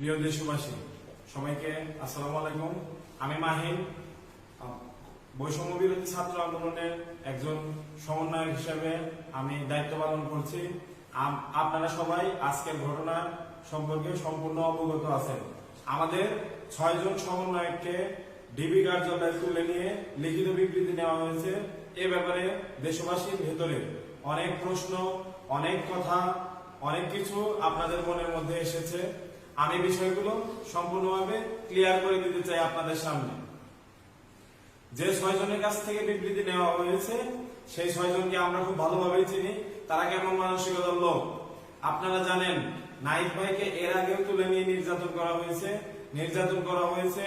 প্রিয় দেশবাসী, সবাইকে আসসালামু আলাইকুম। আমি মাহিন, বৈষম্য বিরোধী ছাত্র আন্দোলনের একজন সমন্বয়ক হিসেবে আমি দায়িত্ব পালন করছি। আপনারা সবাই আজকের ঘটনা সম্পর্কে সম্পূর্ণ অবগত আছেন। আমাদের 6 জন সমন্বয়ককে ডিবি কার্যালয়ে তুলে নিয়ে লিখিত বিবৃতি নেওয়া হয়েছে। এ ব্যাপারে দেশবাসীর ভেতরে অনেক প্রশ্ন, অনেক কথা, অনেক কিছু আপনাদের মনের মধ্যে এসেছে। আমি বিষয়গুলো সম্পূর্ণভাবে ক্লিয়ার করে দিতে চাই আপনাদের সামনে। যে 6 জনের কাছ থেকে বিবৃতি নেওয়া হয়েছে, সেই 6 জনকে আমরা খুব ভালোভাবেই চিনি। তারা কেমন মানসিকতার লোক আপনারা জানেন। নাইক ভাইকে এর আগেও তুলে নিয়ে নির্যাতন করা হয়েছে।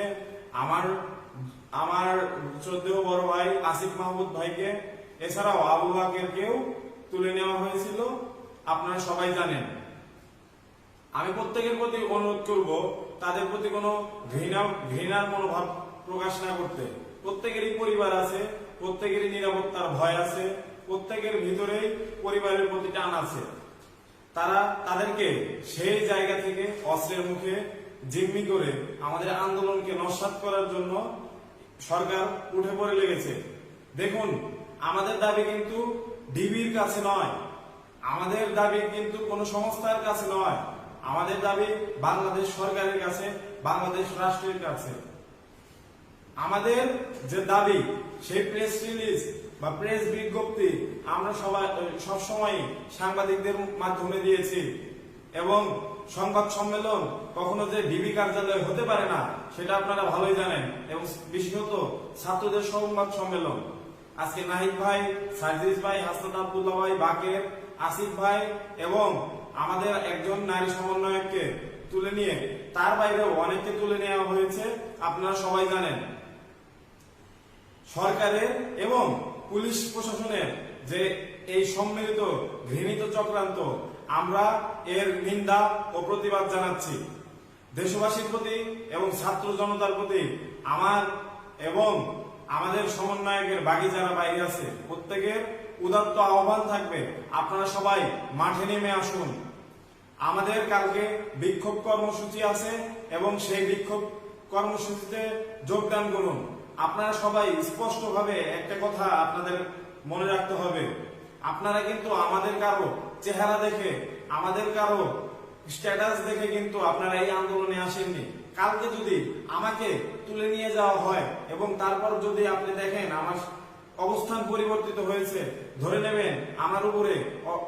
আমার 14 বড় ভাই আসিফ মাহমুদ ভাইকে, এছাড়াও আবু বাকেরকেও তুলে নেওয়া হয়েছিল, আপনারা সবাই জানেন। আমি প্রত্যেকের প্রতি অনুরোধ করব, তাদের প্রতি কোনো ঘৃণার মনোভাব প্রকাশ না করতে। প্রত্যেকেরই পরিবার আছে, প্রত্যেকেরই নিরাপত্তার ভয় আছে, প্রত্যেকের ভিতরেই পরিবারের প্রতি টান আছে। তাদেরকে সেই জায়গা থেকে অস্ত্রের মুখে জিম্মি করে আমাদের আন্দোলনকে নস্যাৎ করার জন্য সরকার উঠে পড়ে লেগেছে। দেখুন, আমাদের দাবি কিন্তু ডিবির কাছে নয়, আমাদের দাবি কিন্তু কোনো সংস্থার কাছে নয়, আমাদের দাবি বাংলাদেশ সরকারের কাছে, বাংলাদেশ রাষ্ট্রের কাছে। আমাদের যে দাবি, সেই প্রেস রিলিজ বা প্রেস বিজ্ঞপ্তি আমরা সবসময় সাংবাদিকদের মাধ্যমে দিয়েছি, এবং সংবাদ সম্মেলন কখনো যে ডিবি কার্যালয়ে হতে পারে না সেটা আপনারা ভালোই জানেন। এবং বিশেষত ছাত্রদের সংবাদ সম্মেলন, আজকে নাহিদ ভাই, সার্জিস ভাই, হাসনাত আব্দুল্লাহ ভাই, বাকের, আসিফ ভাই এবং আমাদের একজন নারী সমন্বয়ককে তুলে নিয়ে, তার বাইরেও অনেককে তুলে নেওয়া হয়েছে, আপনারা সবাই জানেন। সরকারের এবং পুলিশ প্রশাসনের যে এই সম্মিলিত ঘৃণিত চক্রান্ত, আমরা এর নিন্দা ও প্রতিবাদ জানাচ্ছি। দেশবাসীর প্রতি এবং ছাত্র জনতার প্রতি আমার এবং আমাদের সমন্বয়কের বাকি যারা বাইরে আছে প্রত্যেকের উদাত্ত আহ্বান থাকবে, আপনারা সবাই মাঠে নেমে আসুন। আমাদের কালকে বিক্ষোভ কর্মসূচি আছে এবং সেই বিক্ষোভ কর্মসূচিতে যোগদান করুন। আপনারা সবাই স্পষ্টভাবে একটা কথা আপনাদের মনে রাখতে হবে, আপনারা কিন্তু আমাদের কারো চেহারা দেখে, আমাদের কারো স্ট্যাটাস দেখে কিন্তু আপনারা এই আন্দোলনে আসেননি। কালকে যদি আমাকে তুলে নিয়ে যাওয়া হয় এবং তারপর যদি আপনি দেখেন আমার অবস্থান পরিবর্তিত হয়েছে, ধরে নেবেন আমার উপরে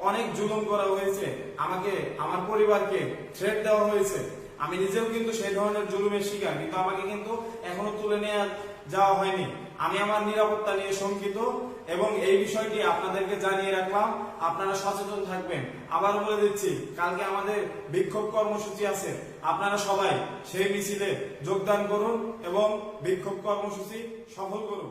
অনেক জুলুম করা হয়েছে, আমাকে, আমার পরিবারকে থ্রেট দেওয়া হয়েছে। আমি নিজেও কিন্তু সেই ধরনের জুলুমের শিকার, কিন্তু আমাকে কিন্তু এখনো তুলে নিয়ে যাওয়া হয়নি। আমি আমার নিরাপত্তা নিয়ে শঙ্কিত এবং এই বিষয়টি আপনাদেরকে জানিয়ে রাখলাম, আপনারা সচেতন থাকবেন। আবার বলে দিচ্ছি, কালকে আমাদের বিক্ষোভ কর্মসূচি আছে, আপনারা সবাই সেই মিছিলে যোগদান করুন এবং বিক্ষোভ কর্মসূচি সফল করুন।